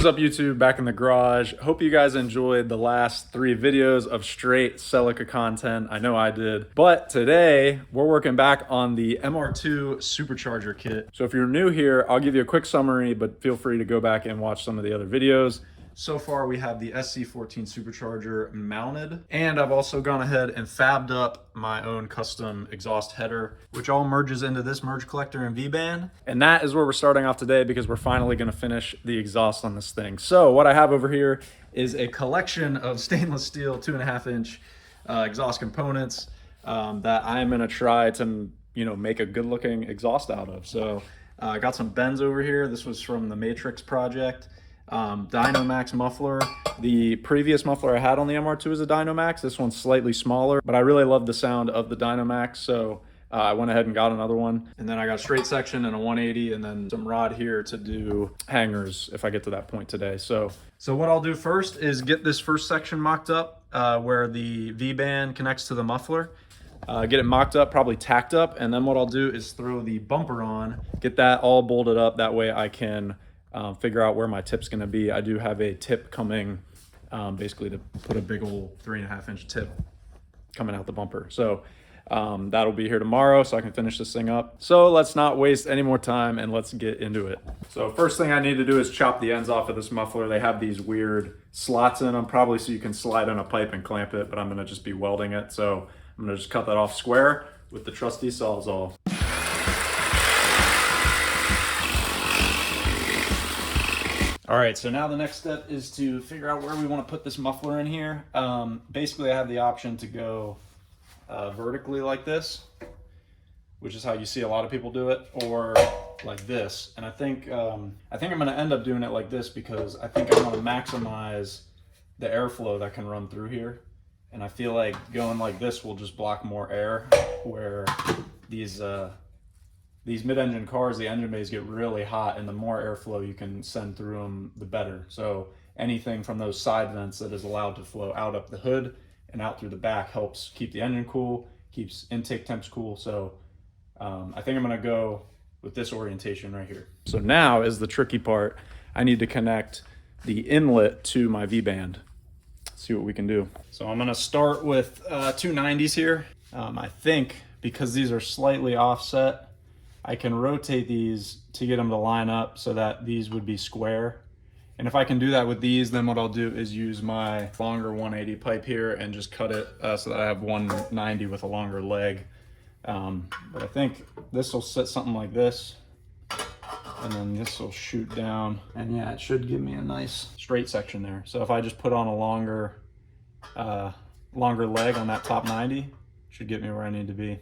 is up, YouTube? Back in the garage. Hope you guys enjoyed the last 3 videos of straight Celica content. I know I did. But today we're working back on the MR2 supercharger kit. So if you're new here, I'll give you a quick summary, but feel free to go back and watch some of the other videos. So far we have the SC14 supercharger mounted, and I've also gone ahead and fabbed up my own custom exhaust header, which all merges into this merge collector and V-band. And that is where we're starting off today because we're finally gonna finish the exhaust on this thing. So what I have over here is a collection of stainless steel 2.5 inch exhaust components that I'm gonna try to make a good looking exhaust out of. So I got some bends over here. This was from the Matrix project. Dynomax muffler. The previous muffler I had on the MR2 is a Dynomax. This one's slightly smaller, but I really love the sound of the Dynomax, so I went ahead and got another one. And then I got a straight section and a 180, and then some rod here to do hangers if I get to that point today. So what I'll do first is get this first section mocked up where the V-band connects to the muffler. Get it mocked up, probably tacked up, and then what I'll do is throw the bumper on, get that all bolted up. That way I can figure out where my tip's gonna be. I do have a tip coming, basically to put a big old 3.5 inch tip coming out the bumper. So that'll be here tomorrow so I can finish this thing up. So let's not waste any more time and let's get into it. So first thing I need to do is chop the ends off of this muffler. They have these weird slots in them, probably so you can slide in a pipe and clamp it, but I'm gonna just be welding it. So I'm gonna just cut that off square with the trusty Sawzall. All right, so now the next step is to figure out where we want to put this muffler in here. Basically, I have the option to go vertically like this, which is how you see a lot of people do it, or like this. And I think I'm going to end up doing it like this because I think I want to maximize the airflow that can run through here. And I feel like going like this will just block more air, where these mid-engine cars, the engine bays get really hot, and the more airflow you can send through them, the better. So anything from those side vents that is allowed to flow out up the hood and out through the back helps keep the engine cool, keeps intake temps cool. So I think I'm gonna go with this orientation right here. So now is the tricky part. I need to connect the inlet to my V-band. See what we can do. So I'm gonna start with 290s here. I think because these are slightly offset, I can rotate these to get them to line up so that these would be square. And if I can do that with these, then what I'll do is use my longer 180 pipe here and just cut it so that I have 190 with a longer leg. But I think this will sit something like this, and then this will shoot down. And yeah, it should give me a nice straight section there. So if I just put on a longer leg on that top 90, it should get me where I need to be.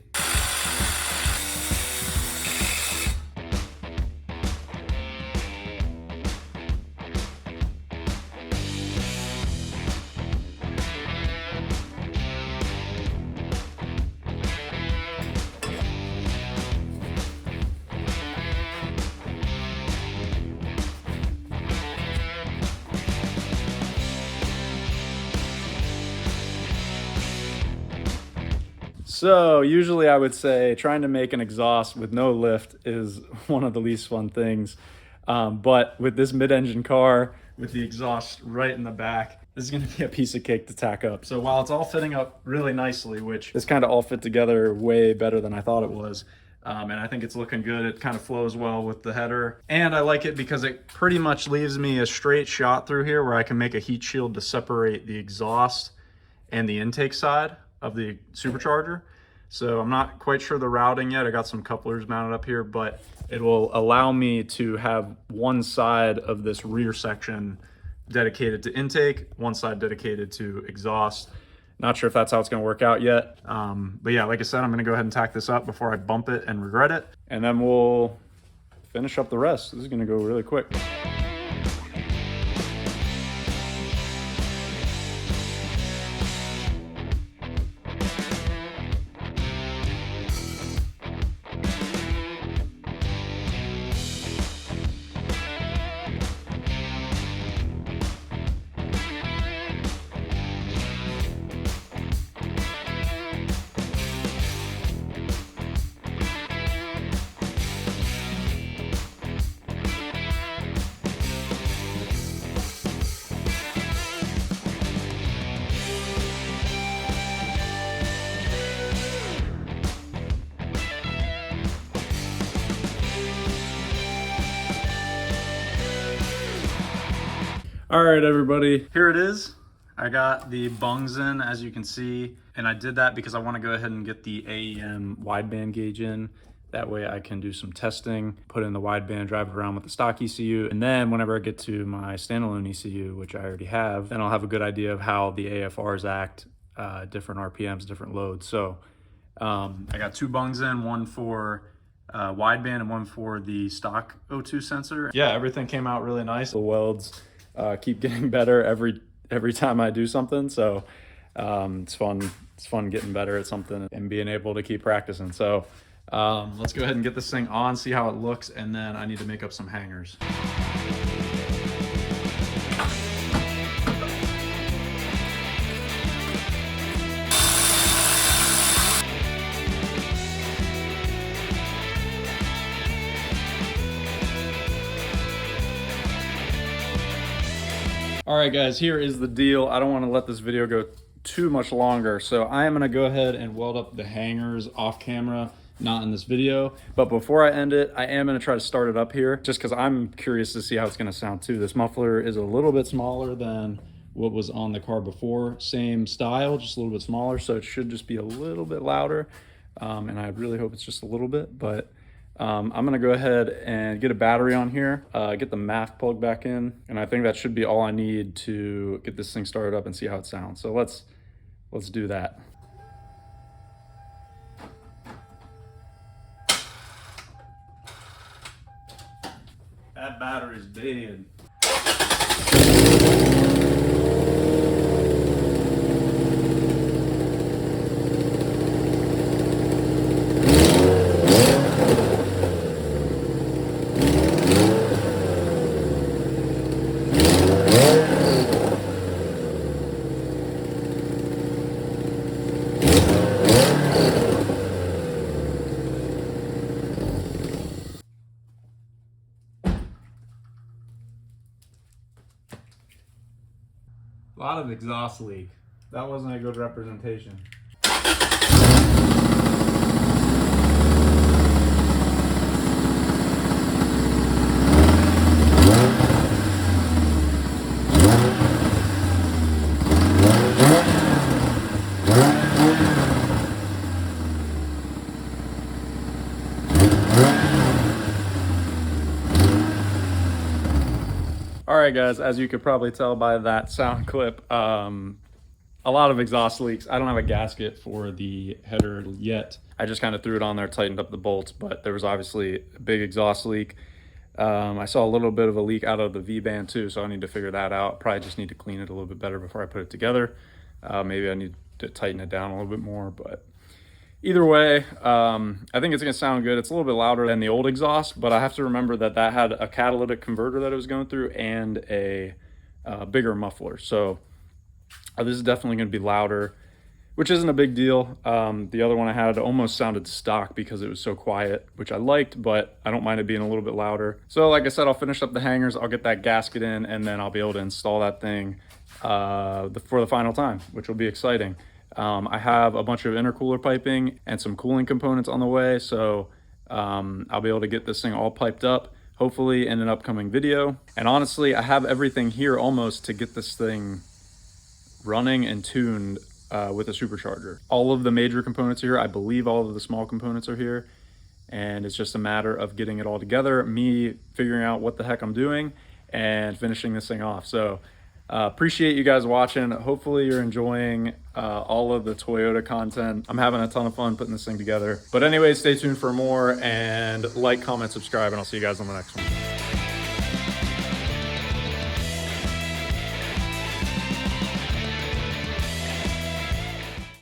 So usually I would say trying to make an exhaust with no lift is one of the least fun things. But with this mid-engine car, with the exhaust right in the back, this is gonna be a piece of cake to tack up. So while it's all fitting up really nicely, which this kind of all fit together way better than I thought it was, and I think it's looking good. It kind of flows well with the header. And I like it because it pretty much leaves me a straight shot through here where I can make a heat shield to separate the exhaust and the intake side of the supercharger. So I'm not quite sure the routing yet. I got some couplers mounted up here, but it will allow me to have one side of this rear section dedicated to intake, one side dedicated to exhaust. Not sure if that's how it's gonna work out yet. But yeah, like I said, I'm gonna go ahead and tack this up before I bump it and regret it. And then we'll finish up the rest. This is gonna go really quick. All right, everybody, here it is. I got the bungs in, as you can see, and I did that because I want to go ahead and get the AEM wideband gauge in. That way I can do some testing, put in the wideband, drive it around with the stock ECU, and then whenever I get to my standalone ECU, which I already have, then I'll have a good idea of how the AFRs act, different RPMs, different loads. So I got 2 bungs in, one for wideband and one for the stock O2 sensor. Yeah, everything came out really nice. The welds keep getting better every time I do something, so it's fun getting better at something and being able to keep practicing. So let's go ahead and get this thing on, see how it looks, and then I need to make up some hangers. All right, guys, here is the deal. I don't want to let this video go too much longer, so I am going to go ahead and weld up the hangers off camera, not in this video. But before I end it, I am going to try to start it up here just because I'm curious to see how it's going to sound too. This muffler is a little bit smaller than what was on the car before. Same style, just a little bit smaller, so it should just be a little bit louder. And I really hope it's just a little bit, but I'm gonna go ahead and get a battery on here, get the MAF plug back in, and I think that should be all I need to get this thing started up and see how it sounds. So let's do that. That battery's dead. A lot of exhaust leak. That wasn't a good representation. All right, guys, as you could probably tell by that sound clip, a lot of exhaust leaks. I don't have a gasket for the header yet. I just kind of threw it on there, tightened up the bolts, but there was obviously a big exhaust leak. I saw a little bit of a leak out of the V-band too, so I need to figure that out. Probably just need to clean it a little bit better before I put it together. Maybe I need to tighten it down a little bit more, but either way, I think it's gonna sound good. It's a little bit louder than the old exhaust, but I have to remember that that had a catalytic converter that it was going through and a bigger muffler. So this is definitely gonna be louder, which isn't a big deal. The other one I had almost sounded stock because it was so quiet, which I liked, but I don't mind it being a little bit louder. So like I said, I'll finish up the hangers, I'll get that gasket in, and then I'll be able to install that thing for the final time, which will be exciting. I have a bunch of intercooler piping and some cooling components on the way, so I'll be able to get this thing all piped up, hopefully in an upcoming video. And honestly, I have everything here almost to get this thing running and tuned with a supercharger. All of the major components are here. I believe all of the small components are here, and it's just a matter of getting it all together, me figuring out what the heck I'm doing, and finishing this thing off. So appreciate you guys watching. Hopefully you're enjoying all of the Toyota content. I'm having a ton of fun putting this thing together. But anyways, stay tuned for more, and like, comment, subscribe, and I'll see you guys on the next one.